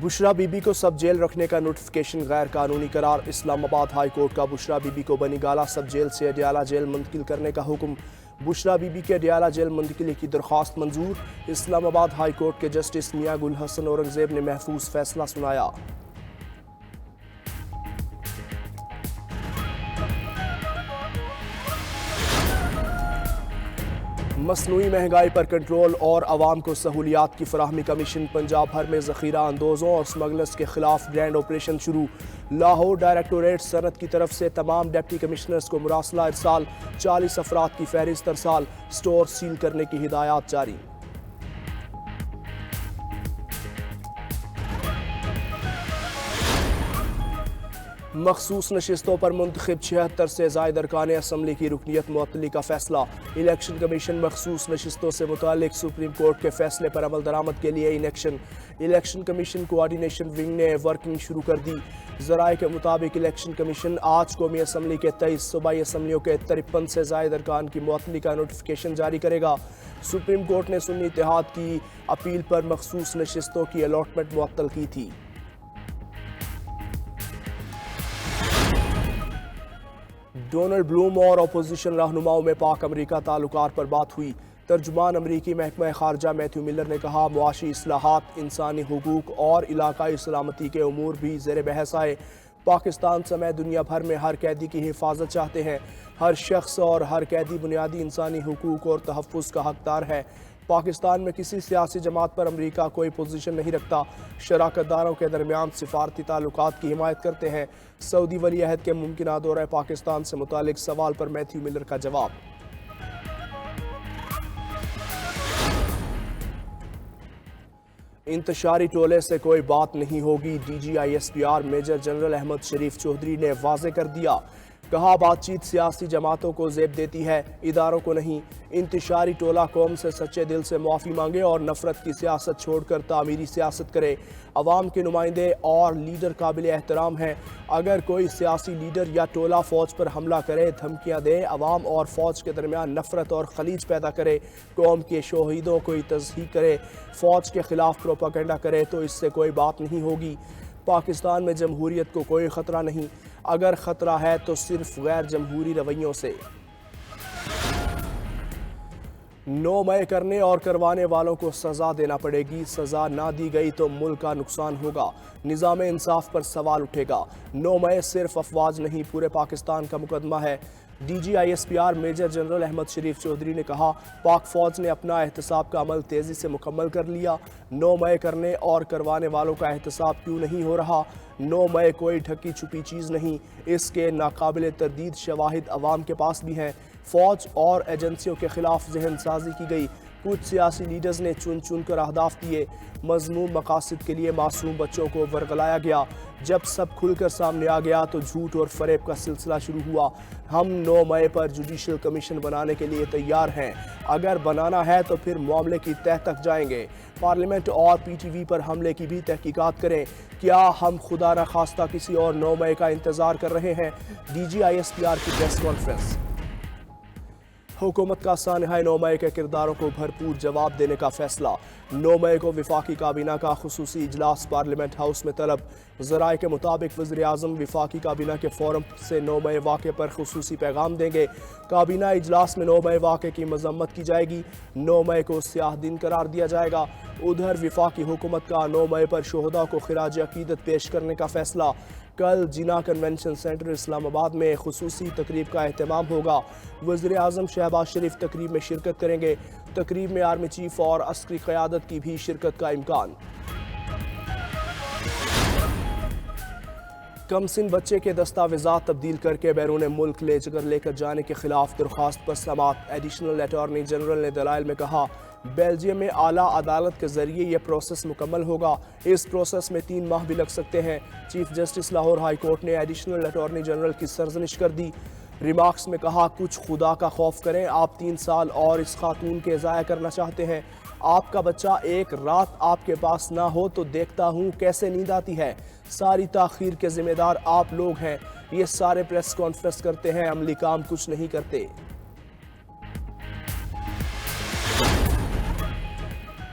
Bushra be be کو سب jail رکھنے کا نوٹیفکیشن غیر قانونی قرار۔ اسلام آباد ہائی کورٹ کا بشرا بی بی کو بنی گالہ سب جیل سے اڈیالہ جیل منتقل کرنے کا حکم۔ بشرا بی بی کے اڈیالہ جیل منتقلی کی درخواست منظور۔ اسلام آباد ہائی کورٹ کے جسٹس میاں گل حسن اورنگزیب نے محفوظ فیصلہ سنایا۔ مصنوعی مہنگائی پر کنٹرول اور عوام کو سہولیات کی فراہمی کمیشن پنجاب بھر میں ذخیرہ اندوزوں اور سمگلرز کے خلاف گرینڈ آپریشن شروع۔ لاہور ڈائریکٹوریٹ صنعت کی طرف سے تمام ڈپٹی کمشنرز کو مراسلہ ارسال، 40 افراد کی فہرست ارسال، سٹور سیل کرنے کی ہدایات جاری۔ مخصوص نشستوں پر منتخب 76 سے زائد ارکان اسمبلی کی رکنیت معطلی کا فیصلہ۔ الیکشن کمیشن مخصوص نشستوں سے متعلق سپریم کورٹ کے فیصلے پر عمل درآمد کے لیے in action. Election commission coordination wing نے ورکنگ شروع کر دی۔ ذرائع کے مطابق الیکشن کمیشن آج قومی اسمبلی کے 23 صوبائی اسمبلیوں کے 53 سے زائد ارکان کی معطلی کا نوٹیفکیشن جاری کرے گا۔ سپریم کورٹ نے سنی اتحاد کی اپیل پر مخصوص نشستوں کی الاٹمنٹ معطل کی تھی۔ ڈونلڈ بلوم اور اپوزیشن رہنماؤں میں پاک امریکہ تعلقات پر بات ہوئی۔ ترجمان امریکی محکمہ خارجہ میتھیو ملر نے کہا، معاشی اصلاحات، انسانی حقوق اور علاقائی سلامتی کے امور بھی زیر بحث آئے۔ پاکستان سمیت دنیا بھر میں ہر قیدی کی حفاظت چاہتے ہیں۔ ہر شخص اور ہر قیدی بنیادی انسانی حقوق اور تحفظ کا حقدار ہے۔ پاکستان میں کسی سیاسی جماعت پر امریکہ کوئی پوزیشن نہیں رکھتا۔ شراکت داروں کے درمیان سفارتی تعلقات کی حمایت کرتے ہیں۔ سعودی ولی عہد کے ممکنہ دورہ پاکستان سے متعلق سوال پر میتھیو ملر کا جواب۔ انتشاری ٹولے سے کوئی بات نہیں ہوگی، D G I S P R major general Ahmed Sharif Chaudhry نے واضح کر دیا۔ کہا، بات چیت سیاسی جماعتوں کو زیب دیتی ہے، اداروں کو نہیں۔ انتشاری ٹولہ قوم سے سچے دل سے معافی مانگے اور نفرت کی سیاست چھوڑ کر تعمیری سیاست کرے۔ عوام کے نمائندے اور لیڈر قابل احترام ہیں۔ اگر کوئی سیاسی لیڈر یا ٹولہ فوج پر حملہ کرے، دھمکیاں دے، عوام اور فوج کے درمیان نفرت اور خلیج پیدا کرے، قوم کے شہیدوں کو تضحیح کرے، فوج کے خلاف پروپیگنڈا کرے، تو اس سے کوئی بات نہیں ہوگی۔ پاکستان میں جمہوریت کو کوئی خطرہ نہیں، اگر خطرہ ہے تو صرف غیر جمہوری رویوں سے۔ 9 مئی کرنے اور کروانے والوں کو سزا دینا پڑے گی، سزا نہ دی گئی تو ملک کا نقصان ہوگا، نظام انصاف پر سوال اٹھے گا۔ 9 مئی صرف افواج نہیں، پورے پاکستان کا مقدمہ ہے۔ D G I S P R major general Ahmed Sharif Chaudhry نے کہا، پاک فوج نے اپنا احتساب کا عمل تیزی سے مکمل کر لیا۔ 9 مئی کرنے اور کروانے والوں کا احتساب کیوں نہیں ہو رہا؟ 9 مئی کوئی ڈھکی چھپی چیز نہیں، اس کے ناقابل تردید شواہد عوام کے پاس بھی ہیں۔ فوج اور ایجنسیوں کے خلاف ذہن سازی کی گئی، کچھ سیاسی لیڈرز نے چن چن کر اہداف دیے، مذموم مقاصد کے لیے معصوم بچوں کو ورگلایا گیا۔ جب سب کھل کر سامنے آ گیا تو جھوٹ اور فریب کا سلسلہ شروع ہوا۔ ہم 9 مئی پر جوڈیشل کمیشن بنانے کے لیے تیار ہیں، اگر بنانا ہے تو پھر معاملے کی تہہ تک جائیں گے، پارلیمنٹ اور پی ٹی وی پر حملے کی بھی تحقیقات کریں۔ کیا ہم خدا نخواستہ کسی اور 9 مئی کا انتظار کر رہے ہیں؟ D G I S P R کی پریس کانفرنس۔ حکومت کا سانحہ 9 مئی کے کرداروں کو بھرپور جواب دینے کا فیصلہ۔ 9 مئی کو وفاقی کابینہ کا خصوصی اجلاس پارلیمنٹ ہاؤس میں طلب۔ ذرائع کے مطابق وزیر اعظم وفاقی کابینہ کے فورم سے 9 مئی واقعے پر خصوصی پیغام دیں گے۔ کابینہ اجلاس میں 9 مئی واقعے کی مذمت کی جائے گی۔ 9 مئی کو سیاہ دن قرار دیا جائے گا۔ ادھر وفاقی حکومت کا 9 مئی پر شہداء کو خراج عقیدت پیش کرنے کا فیصلہ۔ کل جناح کنونشن سینٹر اسلام آباد میں خصوصی تقریب کا اہتمام ہوگا۔ وزیر اعظم شہباز شریف تقریب میں شرکت کریں گے۔ تقریب میں آرمی چیف اور عسکری قیادت کی بھی شرکت کا امکان۔ کمسن بچے کے دستاویزات تبدیل کر کے بیرون ملک لے کر جانے کے خلاف درخواست پر سماعت۔ ایڈیشنل اٹارنی جنرل نے دلائل میں کہا، بیلجیم میں اعلیٰ عدالت کے ذریعے یہ پروسیس مکمل ہوگا، اس پروسیس میں 3 ماہ بھی لگ سکتے ہیں۔ Chief justice Lahore high court نے ایڈیشنل اٹارنی جنرل کی سرزنش کر دی۔ ریمارکس میں کہا، کچھ خدا کا خوف کریں، آپ 3 سال اور اس خاتون کے ضائع کرنا چاہتے ہیں۔ آپ کا بچہ ایک رات آپ کے پاس نہ ہو تو دیکھتا ہوں کیسے نیند آتی ہے۔ ساری تاخیر کے ذمہ دار آپ لوگ ہیں۔ یہ سارے پریس کانفرنس کرتے ہیں، عملی کام کچھ نہیں کرتے۔